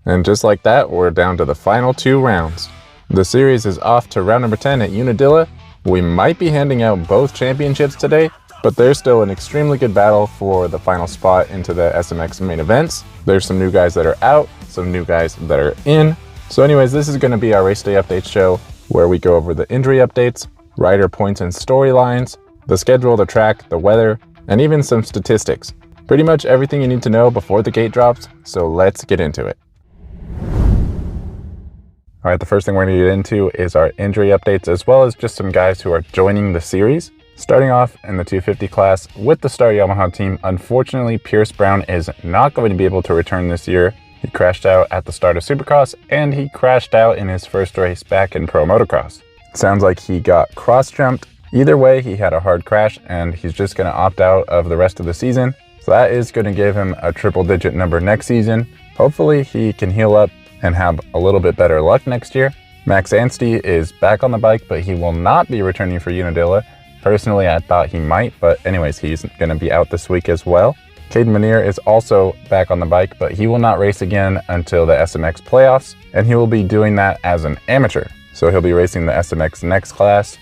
And just like that, we're down to the final 2 rounds. The series is off to round number 10 at Unadilla. We might be handing out both championships today, but there's still an extremely good battle for the final spot into the SMX main events. There's some new guys that are out, some new guys that are in. So anyways, this is going to be our race day update show where we go over the injury updates, rider points and storylines, the schedule, the track, the weather, and even some statistics. Pretty much everything you need to know before the gate drops, so let's get into it. All right, the first thing we're going to get into is our injury updates, as well as just some guys who are joining the series. Starting off in the 250 class with the Star Yamaha team, unfortunately, Pierce Brown is not going to be able to return this year. He crashed out at the start of Supercross, and he crashed out in his first race back in Pro Motocross. Sounds like he got cross-jumped. Either way, he had a hard crash, and he's just going to opt out of the rest of the season. So that is going to give him a triple-digit number next season. Hopefully, he can heal up and have a little bit better luck next year. Max Anstey is back on the bike, but he will not be returning for Unadilla. Personally, I thought he might, but anyways, he's going to be out this week as well. Caden Manier is also back on the bike, but he will not race again until the SMX playoffs, and he will be doing that as an amateur. So he'll be racing the SMX next class.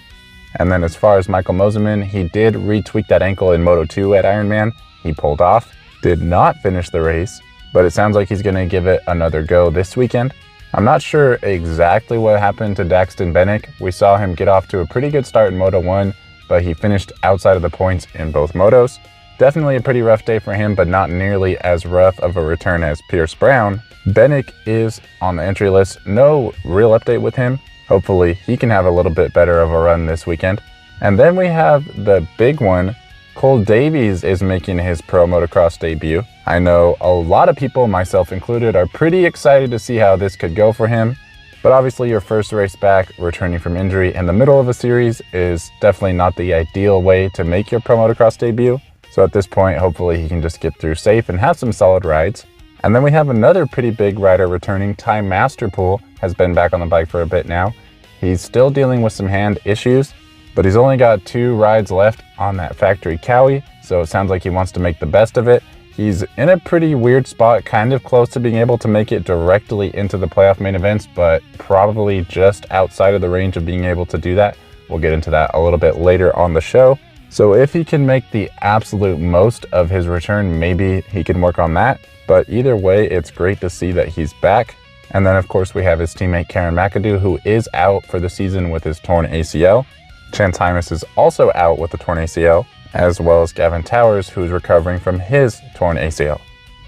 And then as far as Michael Moseman, he did retweak that ankle in Moto2 at Ironman. He pulled off, did not finish the race, but it sounds like he's going to give it another go this weekend. I'm not sure exactly what happened to Daxton Bennick. We saw him get off to a pretty good start in Moto1, but he finished outside of the points in both motos. Definitely a pretty rough day for him, but not nearly as rough of a return as Pierce Brown. Bennick is on the entry list. No real update with him. Hopefully he can have a little bit better of a run this weekend. And then we have the big one. Cole Davies is making his Pro Motocross debut. I know a lot of people, myself included, are pretty excited to see how this could go for him. But obviously your first race back, returning from injury in the middle of a series, is definitely not the ideal way to make your Pro Motocross debut. So at this point, hopefully he can just get through safe and have some solid rides. And then we have another pretty big rider returning. Ty Masterpool has been back on the bike for a bit now. He's still dealing with some hand issues, but he's only got 2 rides left on that factory Cowie, so it sounds like he wants to make the best of it. He's in a pretty weird spot, kind of close to being able to make it directly into the playoff main events, but probably just outside of the range of being able to do that. We'll get into that a little bit later on the show. So if he can make the absolute most of his return, maybe he can work on that. But either way, it's great to see that he's back. And then of course we have his teammate Karen McAdoo, who is out for the season with his torn ACL. Chance Hymas is also out with the torn ACL, as well as Gavin Towers, who's recovering from his torn ACL.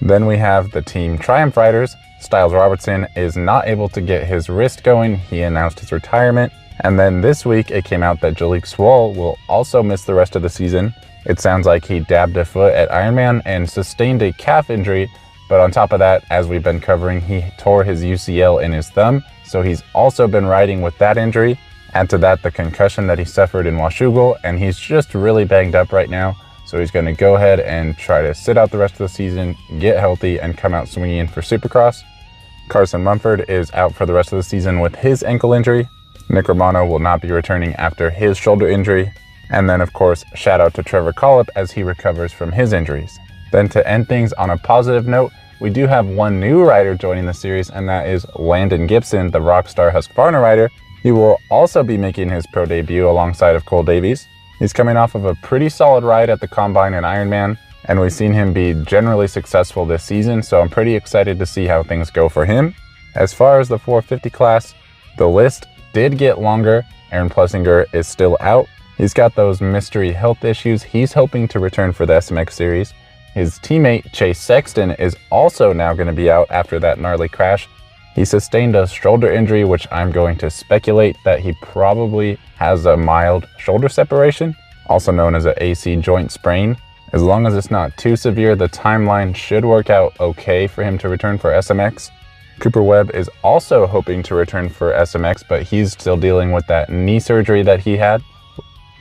Then we have the Team Triumph riders. Styles Robertson is not able to get his wrist going. He announced his retirement. And then this week it came out that Jalek Swoll will also miss the rest of the season. It sounds like he dabbed a foot at Ironman and sustained a calf injury. But on top of that, as we've been covering, he tore his UCL in his thumb. So he's also been riding with that injury. Add to that the concussion that he suffered in Washougal, and he's just really banged up right now. So he's going to go ahead and try to sit out the rest of the season, get healthy, and come out swinging for Supercross. Carson Mumford is out for the rest of the season with his ankle injury. Nick Romano will not be returning after his shoulder injury. And then, of course, shout out to Trevor Collip as he recovers from his injuries. Then to end things on a positive note, we do have one new rider joining the series, and that is Landon Gibson, the Rockstar Husqvarna rider. He will also be making his pro debut alongside of Cole Davies. He's coming off of a pretty solid ride at the Combine and Ironman, and we've seen him be generally successful this season, so I'm pretty excited to see how things go for him. As far as the 450 class, the list did get longer. Aaron Plessinger is still out. He's got those mystery health issues. He's hoping to return for the SMX series. His teammate Chase Sexton is also now going to be out after that gnarly crash. He sustained a shoulder injury, which I'm going to speculate that he probably has a mild shoulder separation, also known as an AC joint sprain. As long as it's not too severe, the timeline should work out okay for him to return for SMX. Cooper Webb is also hoping to return for SMX, but he's still dealing with that knee surgery that he had.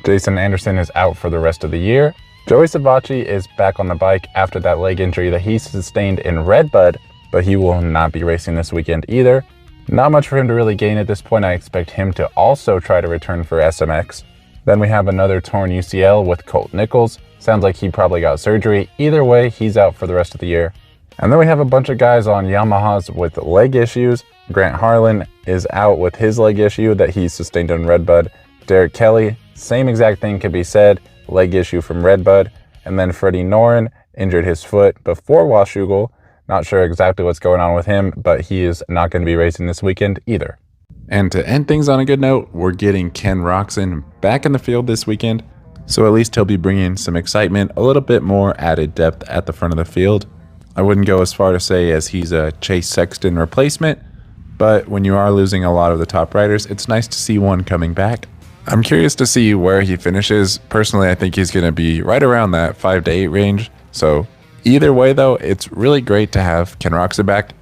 Jason Anderson is out for the rest of the year. Joey Savacci is back on the bike after that leg injury that he sustained in Redbud, but he will not be racing this weekend either. Not much for him to really gain at this point. I expect him to also try to return for SMX. Then we have another torn UCL with Colt Nichols. Sounds like he probably got surgery. Either way, he's out for the rest of the year. And then we have a bunch of guys on Yamahas with leg issues. Grant Harlan is out with his leg issue that he sustained in Redbud. Derek Kelly, same exact thing could be said, leg issue from Redbud. And then Freddie Noren injured his foot before Washougal. Not sure exactly what's going on with him, but he is not going to be racing this weekend either. And to end things on a good note, we're getting Ken Roczen back in the field this weekend. So at least he'll be bringing some excitement, a little bit more added depth at the front of the field. I wouldn't go as far to say as he's a Chase Sexton replacement, but when you are losing a lot of the top riders, it's nice to see one coming back. I'm curious to see where he finishes. Personally, I think he's going to be right around that 5 to 8 range. So either way, though, it's really great to have Ken Roczen back.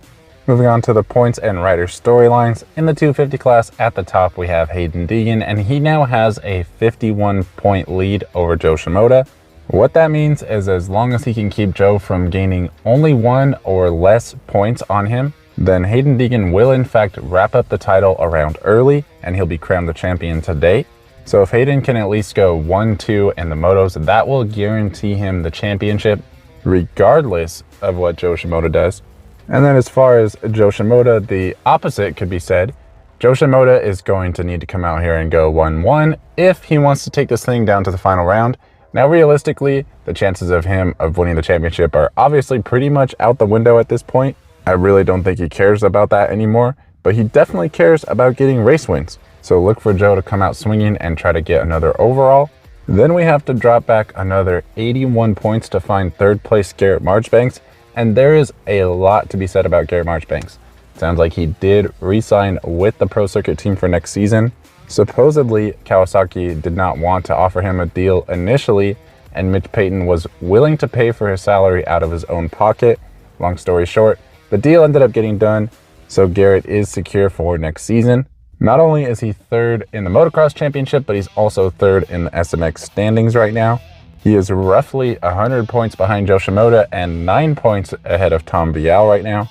Moving on to the points and rider storylines. In the 250 class, at the top, we have Hayden Deegan, and he now has a 51-point lead over Joe Shimoda. What that means is as long as he can keep Joe from gaining only 1 or less points on him, then Hayden Deegan will in fact wrap up the title around early, and he'll be crowned the champion today. So if Hayden can at least go 1-2 in the motos, that will guarantee him the championship, regardless of what Joe Shimoda does. And then as far as Joe Shimoda, the opposite could be said. Joe Shimoda is going to need to come out here and go 1-1 if he wants to take this thing down to the final round. Now, realistically, the chances of him of winning the championship are obviously pretty much out the window at this point. I really don't think he cares about that anymore, but he definitely cares about getting race wins. So look for Joe to come out swinging and try to get another overall. Then we have to drop back another 81 points to find third place Garrett Marchbanks. And there is a lot to be said about Garrett Marchbanks. Sounds like he did re-sign with the Pro Circuit team for next season. Supposedly, Kawasaki did not want to offer him a deal initially, and Mitch Payton was willing to pay for his salary out of his own pocket. Long story short, the deal ended up getting done, so Garrett is secure for next season. Not only is he third in the Motocross Championship, but he's also third in the SMX standings right now. He is roughly 100 points behind Joe Shimoda and 9 points ahead of Tom Vial right now.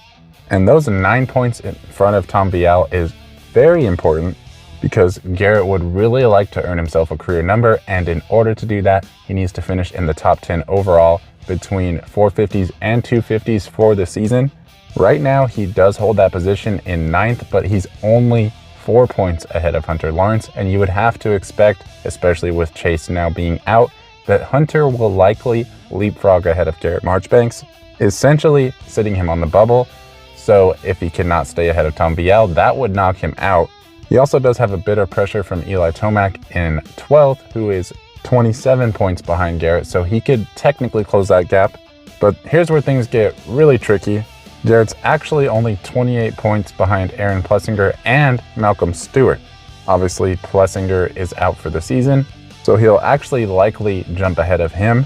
And those 9 points in front of Tom Vial is very important because Garrett would really like to earn himself a career number, and in order to do that, he needs to finish in the top 10 overall between 450s and 250s for the season. Right now, he does hold that position in 9th, but he's only 4 points ahead of Hunter Lawrence, and you would have to expect, especially with Chase now being out, that Hunter will likely leapfrog ahead of Garrett Marchbanks, essentially sitting him on the bubble. So if he cannot stay ahead of Tom Vial, that would knock him out. He also does have a bit of pressure from Eli Tomac in 12th, who is 27 points behind Garrett, so he could technically close that gap. But here's where things get really tricky. Garrett's actually only 28 points behind Aaron Plessinger and Malcolm Stewart. Obviously, Plessinger is out for the season, so he'll actually likely jump ahead of him.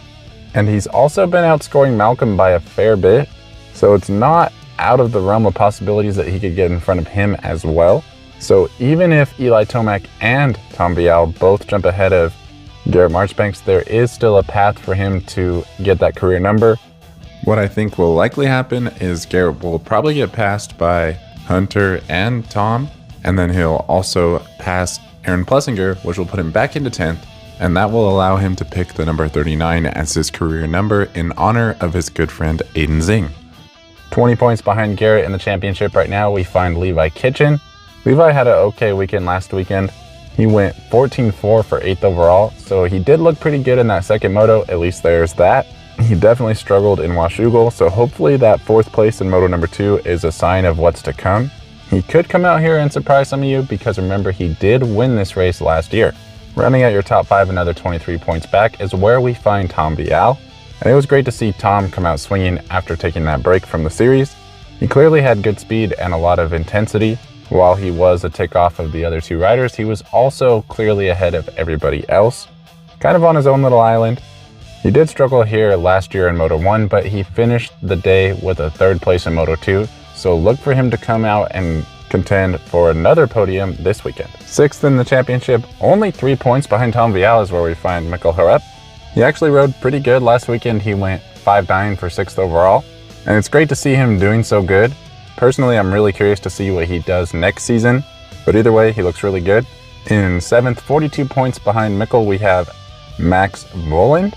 And he's also been outscoring Malcolm by a fair bit, so it's not out of the realm of possibilities that he could get in front of him as well. So even if Eli Tomac and Tom Vial both jump ahead of Garrett Marchbanks, there is still a path for him to get that career number. What I think will likely happen is Garrett will probably get passed by Hunter and Tom, and then he'll also pass Aaron Plessinger, which will put him back into 10th, and that will allow him to pick the number 39 as his career number in honor of his good friend Aiden Zing. 20 points behind Garrett in the championship right now, we find Levi Kitchen. Levi had an okay weekend last weekend. He went 14-4 for 8th overall, so he did look pretty good in that second moto, at least there's that. He definitely struggled in Washougal, so hopefully that 4th place in moto number 2 is a sign of what's to come. He could come out here and surprise some of you because remember, he did win this race last year. Rounding out your top 5, another 23 points back, is where we find Tom Vial. And it was great to see Tom come out swinging after taking that break from the series. He clearly had good speed and a lot of intensity. While he was a tick off of the other 2 riders, he was also clearly ahead of everybody else, kind of on his own little island. He did struggle here last year in Moto 1, but he finished the day with a 3rd place in Moto 2, so look for him to come out and contend for another podium this weekend. 6th in the championship, only 3 points behind Tom Vial is where we find Mikkel Harep. He actually rode pretty good last weekend. He went 5-9 for 6th overall, and it's great to see him doing so good. Personally, I'm really curious to see what he does next season, but either way, he looks really good. In 7th, 42 points behind Mikkel, we have Max Voland,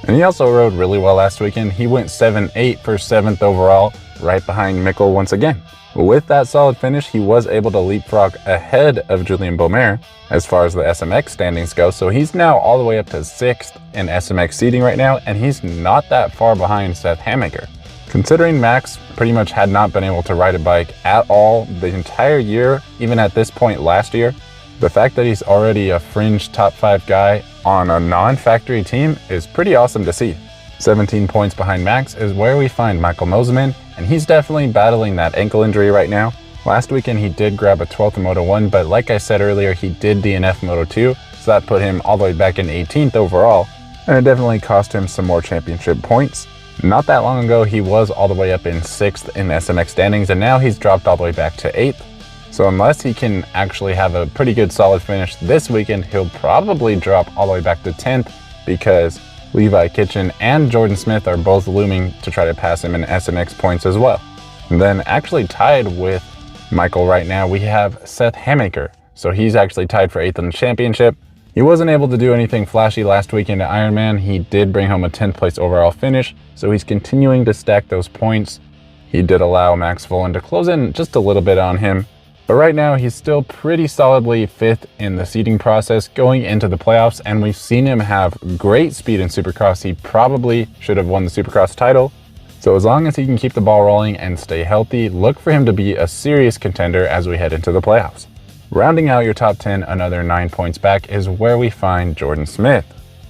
and he also rode really well last weekend. He went 7-8 for 7th overall, right behind Mikkel once again. With that solid finish, he was able to leapfrog ahead of Julien Beaumer as far as the SMX standings go, so he's now all the way up to 6th in SMX seeding right now, and he's not that far behind Seth Hammaker. Considering Max pretty much had not been able to ride a bike at all the entire year, even at this point last year, the fact that he's already a fringe top 5 guy on a non-factory team is pretty awesome to see. 17 points behind Max is where we find Michael Moseman, and he's definitely battling that ankle injury right now. Last weekend he did grab a 12th in Moto 1, but like I said earlier, he did DNF Moto 2, so that put him all the way back in 18th overall, and it definitely cost him some more championship points. Not that long ago, he was all the way up in 6th in SMX standings, and now he's dropped all the way back to 8th. So unless he can actually have a pretty good solid finish this weekend, he'll probably drop all the way back to 10th because Levi Kitchen and Jordan Smith are both looming to try to pass him in SMX points as well. And then actually tied with Michael right now, we have Seth Hammaker. So he's actually tied for 8th in the championship. He wasn't able to do anything flashy last weekend at Ironman. He did bring home a 10th place overall finish, so he's continuing to stack those points. He did allow Max Vohland to close in just a little bit on him, but right now he's still pretty solidly 5th in the seeding process going into the playoffs, and we've seen him have great speed in Supercross. He probably should have won the Supercross title. So as long as he can keep the ball rolling and stay healthy, look for him to be a serious contender as we head into the playoffs. Rounding out your top 10, another 9 points back, is where we find Jordan Smith.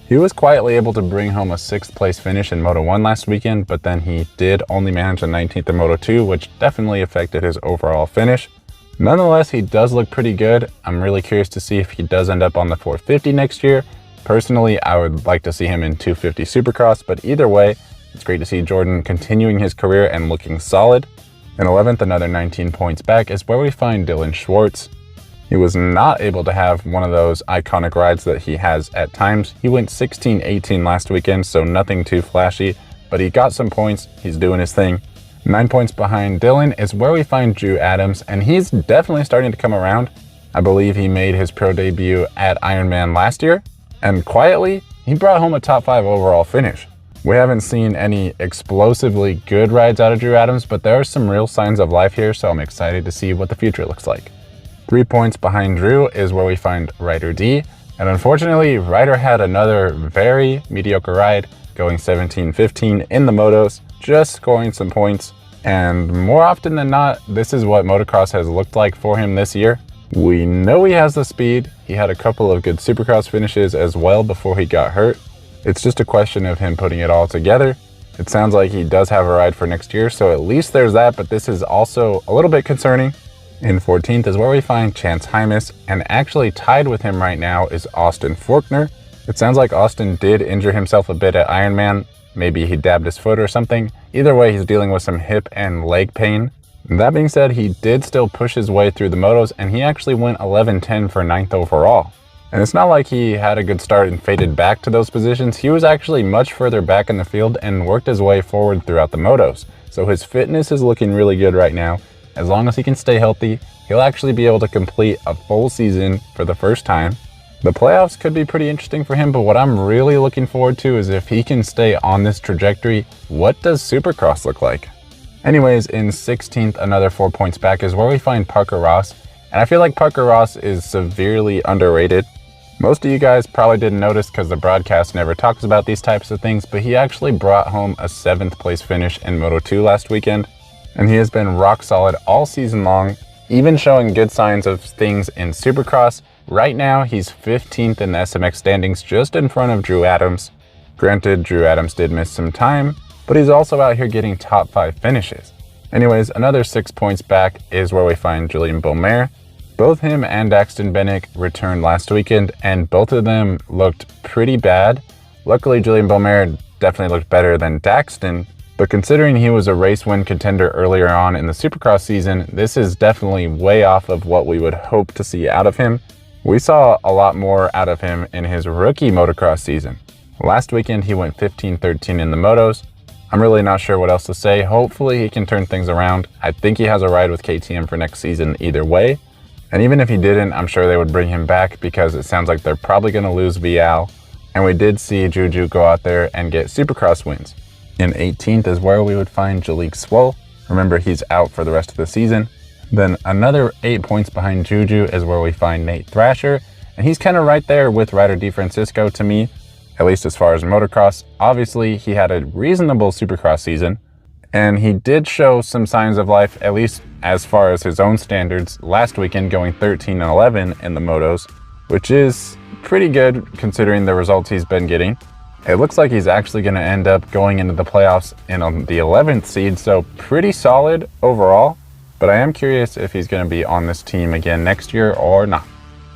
He was quietly able to bring home a 6th place finish in Moto 1 last weekend, but then he did only manage a 19th in Moto 2, which definitely affected his overall finish. Nonetheless, he does look pretty good. I'm really curious to see if he does end up on the 450 next year. Personally, I would like to see him in 250 Supercross, but either way, it's great to see Jordan continuing his career and looking solid. In 11th, another 19 points back, is where we find Dylan Schwartz. He was not able to have one of those iconic rides that he has at times. He went 16-18 last weekend, so nothing too flashy, but he got some points. He's doing his thing. 9 points behind Dylan is where we find Drew Adams, and he's definitely starting to come around. I believe he made his pro debut at Ironman last year, and quietly, he brought home a top 5 overall finish. We haven't seen any explosively good rides out of Drew Adams, but there are some real signs of life here, so I'm excited to see what the future looks like. 3 points behind Drew is where we find Ryder D, and unfortunately, Ryder had another very mediocre ride, going 17-15 in the motos, just scoring some points. And more often than not, this is what motocross has looked like for him this year. We know he has the speed. He had a couple of good Supercross finishes as well before he got hurt. It's just a question of him putting it all together. It sounds like he does have a ride for next year, so at least there's that, but this is also a little bit concerning. In 14th is where we find Chance Hymas, and actually tied with him right now is Austin Forkner. It sounds like Austin did injure himself a bit at Ironman. Maybe he dabbed his foot or something. Either way, he's dealing with some hip and leg pain. That being said, he did still push his way through the motos, and he actually went 11-10 for 9th overall. And it's not like he had a good start and faded back to those positions. He was actually much further back in the field and worked his way forward throughout the motos. So his fitness is looking really good right now. As long as he can stay healthy, he'll actually be able to complete a full season for the first time. The playoffs could be pretty interesting for him, but what I'm really looking forward to is if he can stay on this trajectory, what does Supercross look like? Anyways, in 16th, another 4 points back is where we find Parker Ross, and I feel like Parker Ross is severely underrated. Most of you guys probably didn't notice because the broadcast never talks about these types of things, but he actually brought home a 7th place finish in Moto 2 last weekend, and he has been rock solid all season long, even showing good signs of things in Supercross. Right now, he's 15th in the SMX standings, just in front of Drew Adams. Granted, Drew Adams did miss some time, but he's also out here getting top 5 finishes. Anyways, another 6 points back is where we find Julien Beaumer. Both him and Daxton Bennick returned last weekend, and both of them looked pretty bad. Luckily, Julien Beaumer definitely looked better than Daxton, but considering he was a race win contender earlier on in the Supercross season, this is definitely way off of what we would hope to see out of him. We saw a lot more out of him in his rookie motocross season. Last weekend, he went 15-13 in the motos. I'm really not sure what else to say. Hopefully, he can turn things around. I think he has a ride with KTM for next season either way. And even if he didn't, I'm sure they would bring him back because it sounds like they're probably going to lose Vial. And we did see Juju go out there and get Supercross wins. In 18th is where we would find Jalek Swoll. Remember, he's out for the rest of the season. Then another 8 points behind Juju is where we find Nate Thrasher, and he's kind of right there with Ryder DeFrancisco to me, at least as far as motocross. Obviously, he had a reasonable supercross season, and he did show some signs of life, at least as far as his own standards, last weekend going 13-11 in the motos, which is pretty good considering the results he's been getting. It looks like he's actually going to end up going into the playoffs in the 11th seed, so pretty solid overall. But I am curious if he's going to be on this team again next year or not.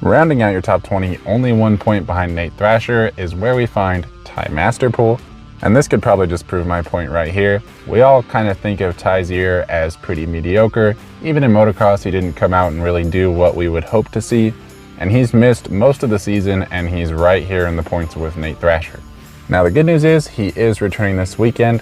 Rounding out your top 20, only 1 point behind Nate Thrasher is where we find Ty Masterpool. And this could probably just prove my point right here. We all kind of think of Ty's year as pretty mediocre. Even in motocross, he didn't come out and really do what we would hope to see. And he's missed most of the season, and he's right here in the points with Nate Thrasher. Now the good news is he is returning this weekend.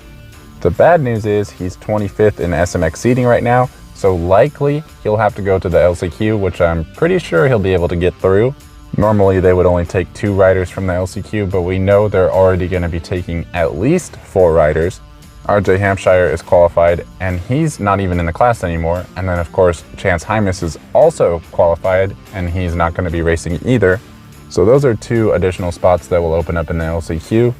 The bad news is he's 25th in SMX seeding right now. So likely he'll have to go to the LCQ, which I'm pretty sure he'll be able to get through. Normally they would only take 2 riders from the LCQ, but we know they're already going to be taking at least 4 riders. RJ Hampshire is qualified, and he's not even in the class anymore. And then of course Chance Hymas is also qualified, and he's not going to be racing either. So those are 2 additional spots that will open up in the LCQ.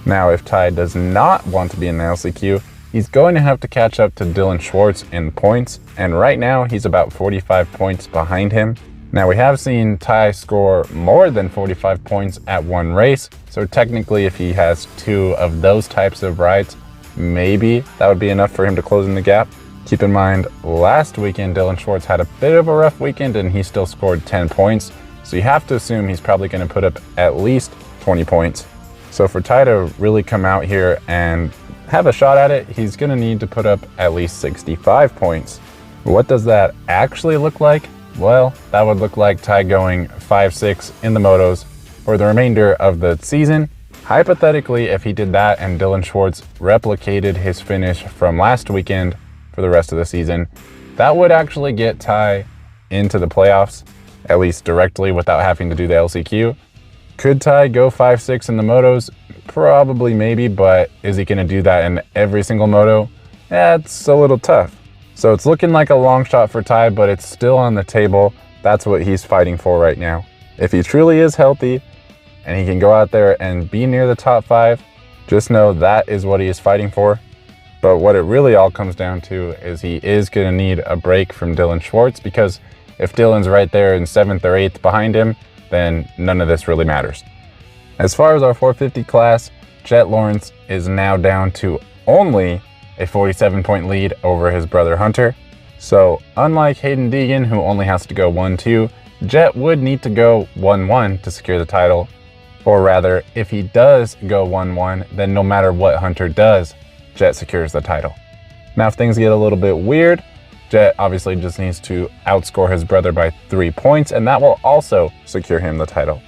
Now if Ty does not want to be in the LCQ, he's going to have to catch up to Dylan Schwartz in points, and right now he's about 45 points behind him. Now we have seen Ty score more than 45 points at one race, so technically if he has 2 of those types of rides, maybe that would be enough for him to close in the gap. Keep in mind, last weekend Dylan Schwartz had a bit of a rough weekend and he still scored 10 points, so you have to assume he's probably going to put up at least 20 points. So for Ty to really come out here and have a shot at it, he's going to need to put up at least 65 points. What does that actually look like? Well, that would look like Ty going 5-6 in the motos for the remainder of the season. Hypothetically, if he did that and Dylan Schwartz replicated his finish from last weekend for the rest of the season, that would actually get Ty into the playoffs, at least directly without having to do the LCQ. Could Ty go 5-6 in the motos? Probably, maybe, but is he going to do that in every single moto? It's a little tough. So it's looking like a long shot for Ty, but it's still on the table. That's what he's fighting for right now. If he truly is healthy and he can go out there and be near the top 5, just know that is what he is fighting for. But what it really all comes down to is he is going to need a break from Dylan Schwartz, because if Dylan's right there in 7th or 8th behind him, then none of this really matters. As far as our 450 class, Jet Lawrence is now down to only a 47-point lead over his brother Hunter. So unlike Hayden Deegan, who only has to go 1-2, Jet would need to go 1-1 to secure the title. Or rather, if he does go 1-1, then no matter what Hunter does, Jet secures the title. Now if things get a little bit weird, Jet obviously just needs to outscore his brother by 3 points, and that will also secure him the title.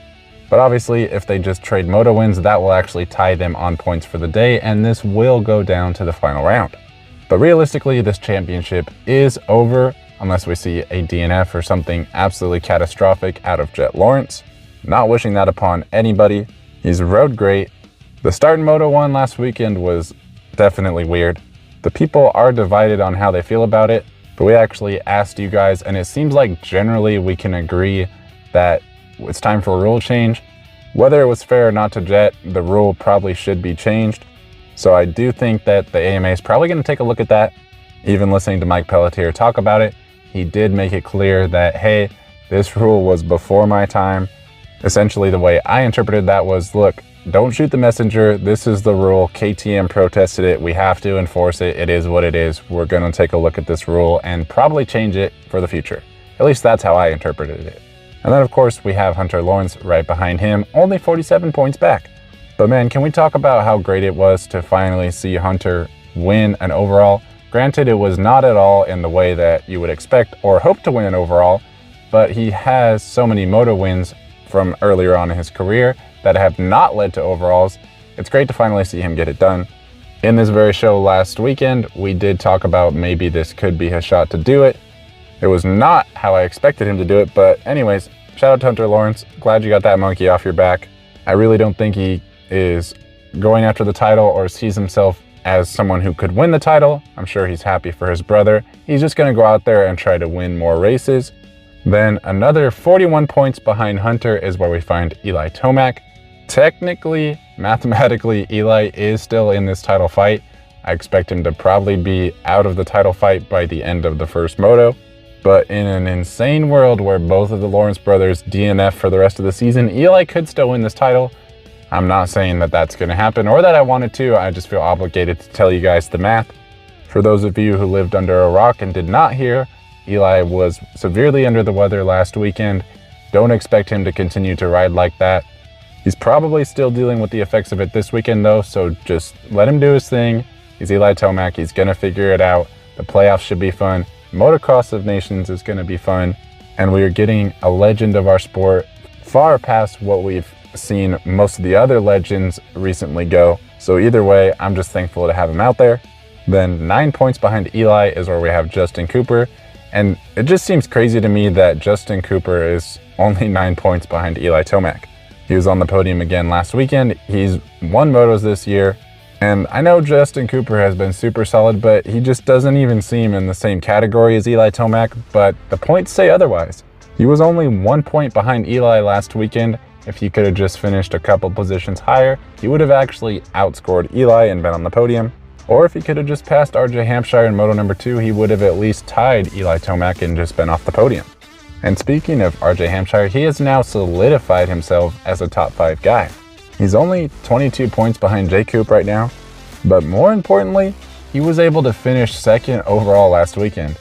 But obviously, if they just trade moto wins, that will actually tie them on points for the day, and this will go down to the final round. But realistically, this championship is over unless we see a DNF or something absolutely catastrophic out of Jet Lawrence. Not wishing that upon anybody. He's rode great. The start in Moto 1 last weekend was definitely weird. The people are divided on how they feel about it, but we actually asked you guys, and it seems like generally we can agree that it's time for a rule change. Whether it was fair or not to Jet, the rule probably should be changed. So I do think that the AMA is probably going to take a look at that. Even listening to Mike Pelletier talk about it, he did make it clear that, hey, this rule was before my time. Essentially, the way I interpreted that was, look, don't shoot the messenger. This is the rule. KTM protested it. We have to enforce it. It is what it is. We're going to take a look at this rule and probably change it for the future. At least that's how I interpreted it. And then, of course, we have Hunter Lawrence right behind him, only 47 points back. But man, can we talk about how great it was to finally see Hunter win an overall? Granted, it was not at all in the way that you would expect or hope to win an overall, but he has so many moto wins from earlier on in his career that have not led to overalls. It's great to finally see him get it done. In this very show last weekend, we did talk about maybe this could be his shot to do it. It was not how I expected him to do it, but anyways, shout out to Hunter Lawrence. Glad you got that monkey off your back. I really don't think he is going after the title or sees himself as someone who could win the title. I'm sure he's happy for his brother. He's just going to go out there and try to win more races. Then another 41 points behind Hunter is where we find Eli Tomac. Technically, mathematically, Eli is still in this title fight. I expect him to probably be out of the title fight by the end of the first moto. But in an insane world where both of the Lawrence brothers DNF for the rest of the season, Eli could still win this title. I'm not saying that that's going to happen or that I wanted to. I just feel obligated to tell you guys the math. For those of you who lived under a rock and did not hear, Eli was severely under the weather last weekend. Don't expect him to continue to ride like that. He's probably still dealing with the effects of it this weekend though, so just let him do his thing. He's Eli Tomac, he's gonna figure it out. The playoffs should be fun. Motocross of Nations is gonna be fun. And we are getting a legend of our sport far past what we've seen most of the other legends recently go. So either way, I'm just thankful to have him out there. Then 9 points behind Eli is where we have Justin Cooper. And it just seems crazy to me that Justin Cooper is only 9 points behind Eli Tomac. He was on the podium again last weekend. He's won motos this year. And I know Justin Cooper has been super solid, but he just doesn't even seem in the same category as Eli Tomac, but the points say otherwise. He was only 1 point behind Eli last weekend. If he could have just finished a couple positions higher, he would have actually outscored Eli and been on the podium. Or if he could have just passed RJ Hampshire in moto number 2, he would have at least tied Eli Tomac and just been off the podium. And speaking of RJ Hampshire, he has now solidified himself as a top 5 guy. He's only 22 points behind J. Coop right now, but more importantly, he was able to finish 2nd overall last weekend.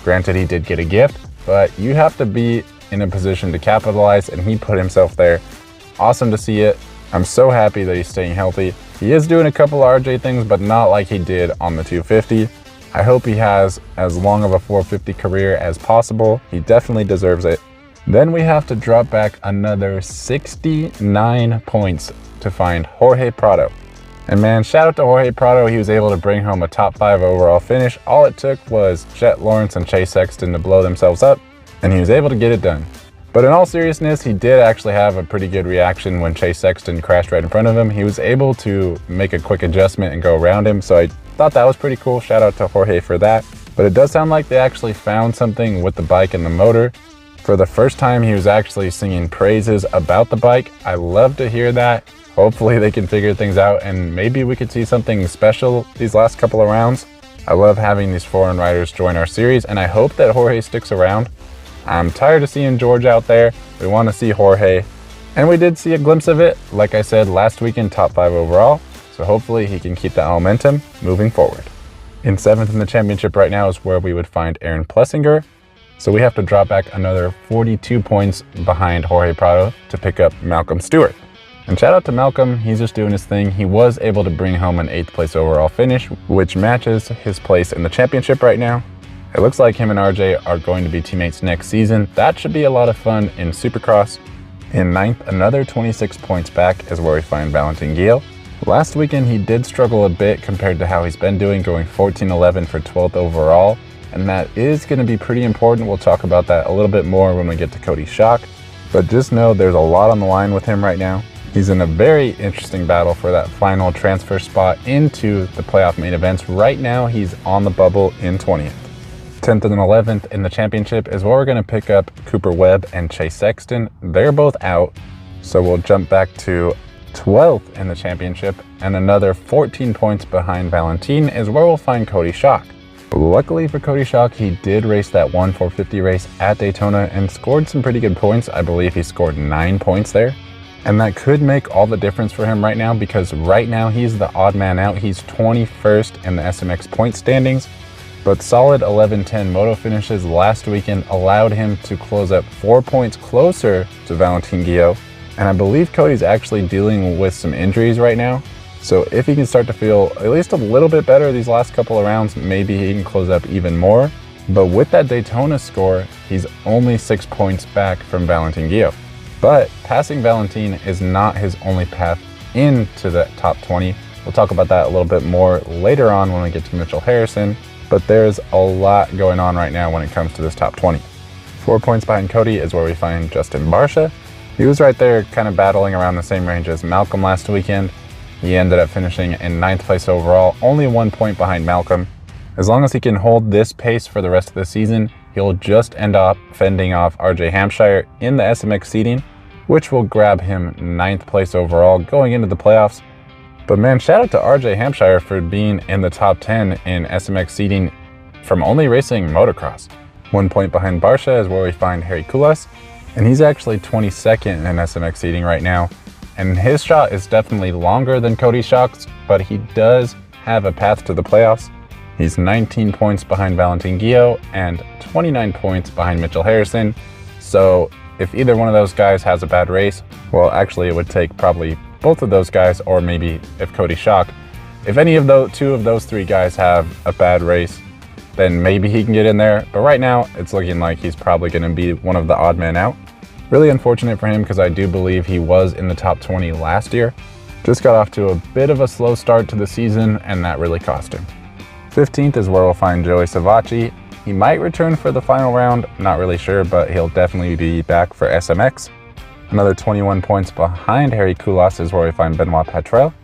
Granted, he did get a gift, but you have to be in a position to capitalize, and he put himself there. Awesome to see it. I'm so happy that he's staying healthy. He is doing a couple RJ things, but not like he did on the 250. I hope he has as long of a 450 career as possible. He definitely deserves it. Then we have to drop back another 69 points to find Jorge Prado. And man, shout out to Jorge Prado. He was able to bring home a top 5 overall finish. All it took was Jet Lawrence and Chase Sexton to blow themselves up, and he was able to get it done. But in all seriousness, he did actually have a pretty good reaction when Chase Sexton crashed right in front of him. He was able to make a quick adjustment and go around him, so I thought that was pretty cool. Shout out to Jorge for that. But it does sound like they actually found something with the bike and the motor. For the first time, he was actually singing praises about the bike. I love to hear that. Hopefully they can figure things out and maybe we could see something special these last couple of rounds. I love having these foreign riders join our series, and I hope that Jorge sticks around. I'm tired of seeing George out there. We want to see Jorge. And we did see a glimpse of it, like I said, last weekend, top 5 overall. So hopefully he can keep that momentum moving forward. In 7th in the championship right now is where we would find Aaron Plessinger. So we have to drop back another 42 points behind Jorge Prado to pick up Malcolm Stewart. And shout out to Malcolm, he's just doing his thing. He was able to bring home an 8th place overall finish, which matches his place in the championship right now. It looks like him and RJ are going to be teammates next season. That should be a lot of fun in Supercross. In 9th, another 26 points back is where we find Valentin Guillot. Last weekend, he did struggle a bit compared to how he's been doing, going 14-11 for 12th overall. And that is going to be pretty important. We'll talk about that a little bit more when we get to Cody Schock. But just know there's a lot on the line with him right now. He's in a very interesting battle for that final transfer spot into the playoff main events. Right now, he's on the bubble in 20th. 10th and 11th in the championship is where we're going to pick up Cooper Webb and Chase Sexton. They're both out, so we'll jump back to 12th in the championship, and another 14 points behind Valentin is where we'll find Cody Schock. Luckily for Cody Schock, he did race that 450 race at Daytona and scored some pretty good points. I believe he scored 9 points there. And that could make all the difference for him right now, because right now he's the odd man out. He's 21st in the SMX point standings. But solid 11-10 moto finishes last weekend allowed him to close up 4 points closer to Valentin Guillot. And I believe Cody's actually dealing with some injuries right now. So if he can start to feel at least a little bit better these last couple of rounds, maybe he can close up even more. But with that Daytona score, he's only 6 points back from Valentin Guillot. But passing Valentin is not his only path into the top 20. We'll talk about that a little bit more later on when we get to Mitchell Harrison. But there's a lot going on right now when it comes to this top 20. 4 points behind Cody is where we find Justin Barcia. He was right there kind of battling around the same range as Malcolm last weekend. He ended up finishing in 9th place overall, only 1 point behind Malcolm. As long as he can hold this pace for the rest of the season, he'll just end up fending off RJ Hampshire in the SMX seeding, which will grab him 9th place overall going into the playoffs. But man, shout out to RJ Hampshire for being in the top 10 in SMX seeding from only racing motocross. 1 point behind Barsha is where we find Harry Kulas, and he's actually 22nd in SMX seeding right now. And his shot is definitely longer than Cody Schock's, but he does have a path to the playoffs. He's 19 points behind Valentin Guillot and 29 points behind Mitchell Harrison. So if either one of those guys has a bad race, well, actually it would take probably both of those guys, or maybe if Cody Schock, if any of those two of those three guys have a bad race, then maybe he can get in there. But right now it's looking like he's probably going to be one of the odd men out. Really unfortunate for him because I do believe he was in the top 20 last year. Just got off to a bit of a slow start to the season, and that really cost him. 15th is where we'll find Joey Savacci. He might return for the final round, not really sure, but he'll definitely be back for SMX. Another 21 points behind Harry Kulas is where we find Benoit Petrel.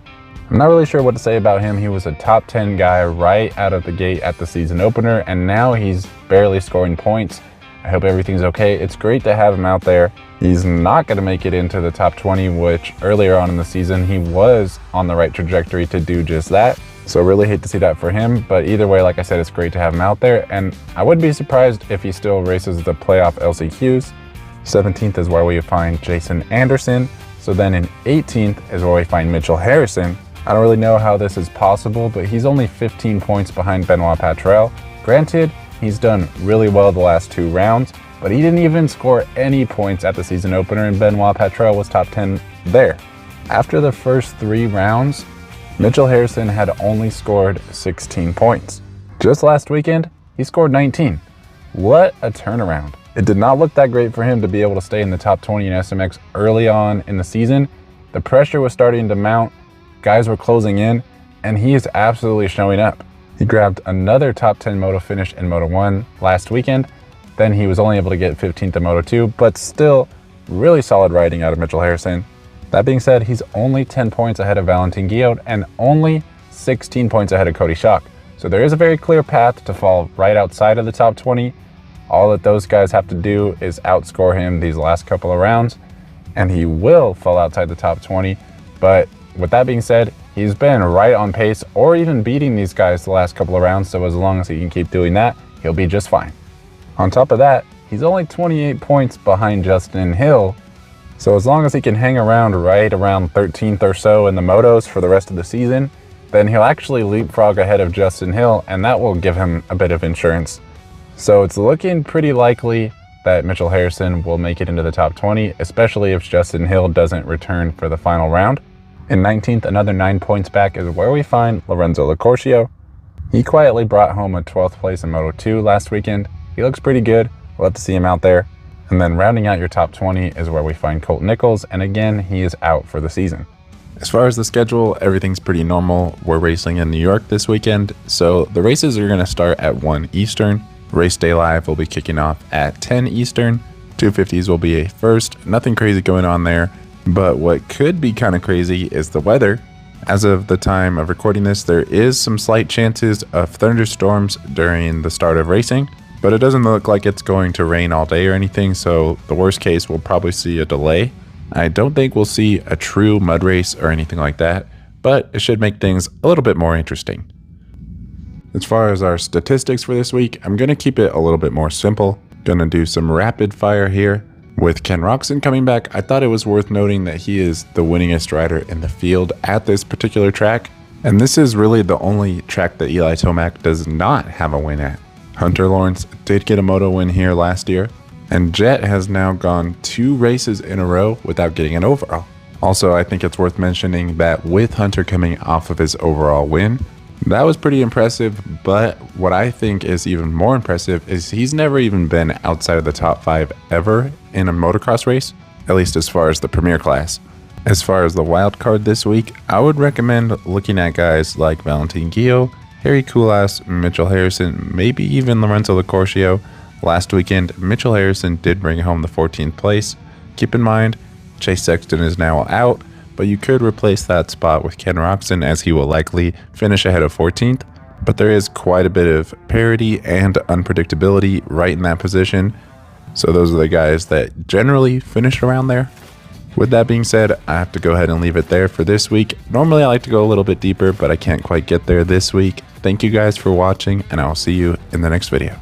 I'm not really sure what to say about him. He was a top 10 guy right out of the gate at the season opener, and now he's barely scoring points. I hope everything's okay. It's great to have him out there. He's not going to make it into the top 20, which earlier on in the season, he was on the right trajectory to do just that. So really hate to see that for him, but either way, like I said, it's great to have him out there, and I wouldn't be surprised if he still races the playoff LCQs. 17th is where we find Jason Anderson. So then in 18th is where we find Mitchell Harrison. I don't really know how this is possible, but he's only 15 points behind Benoit Petrel. Granted, he's done really well the last 2 rounds, but he didn't even score any points at the season opener, and Benoit Petrel was top 10 there. After the first 3 rounds, Mitchell Harrison had only scored 16 points. Just last weekend, he scored 19. What a turnaround. It did not look that great for him to be able to stay in the top 20 in SMX early on in the season. The pressure was starting to mount, guys were closing in, and he is absolutely showing up. He grabbed another top 10 moto finish in Moto 1 last weekend. Then he was only able to get 15th in Moto 2, but still really solid riding out of Mitchell Harrison. That being said, he's only 10 points ahead of Valentin Guillot and only 16 points ahead of Cody Schock. So there is a very clear path to fall right outside of the top 20. All that those guys have to do is outscore him these last couple of rounds, and he will fall outside the top 20. But with that being said, he's been right on pace or even beating these guys the last couple of rounds. So as long as he can keep doing that, he'll be just fine. On top of that, he's only 28 points behind Justin Hill. So as long as he can hang around right around 13th or so in the motos for the rest of the season, then he'll actually leapfrog ahead of Justin Hill, and that will give him a bit of insurance. So it's looking pretty likely that Mitchell Harrison will make it into the top 20, especially if Justin Hill doesn't return for the final round. In 19th, another 9 points back is where we find Lorenzo Locurcio. He quietly brought home a 12th place in Moto 2 last weekend. He looks pretty good. We'll have to see him out there. And then rounding out your top 20 is where we find Colt Nichols, and again, he is out for the season. As far as the schedule, everything's pretty normal. We're racing in New York this weekend, so the races are going to start at 1 Eastern. Race Day Live will be kicking off at 10 Eastern. 250s will be a first. Nothing crazy going on there, but what could be kind of crazy is the weather. As of the time of recording this, there is some slight chances of thunderstorms during the start of racing, but it doesn't look like it's going to rain all day or anything, so the worst case, we'll probably see a delay. I don't think we'll see a true mud race or anything like that, but it should make things a little bit more interesting. As far as our statistics for this week, I'm going to keep it a little bit more simple. Going to do some rapid fire here. With Ken Roczen coming back, I thought it was worth noting that he is the winningest rider in the field at this particular track, and this is really the only track that Eli Tomac does not have a win at. Hunter Lawrence did get a moto win here last year, and Jet has now gone 2 races in a row without getting an overall. Also, I think it's worth mentioning that with Hunter coming off of his overall win, that was pretty impressive, but what I think is even more impressive is he's never even been outside of the top 5 ever in a motocross race, at least as far as the Premier class. As far as the wild card this week, I would recommend looking at guys like Valentin Guillot, Harry Kulas, Mitchell Harrison, maybe even Lorenzo Locurcio. Last weekend, Mitchell Harrison did bring home the 14th place. Keep in mind, Chase Sexton is now out, but but you could replace that spot with Ken Roczen, as he will likely finish ahead of 14th. But there is quite a bit of parity and unpredictability right in that position. So those are the guys that generally finish around there. With that being said, I have to go ahead and leave it there for this week. Normally I like to go a little bit deeper, but I can't quite get there this week. Thank you guys for watching, and I will see you in the next video.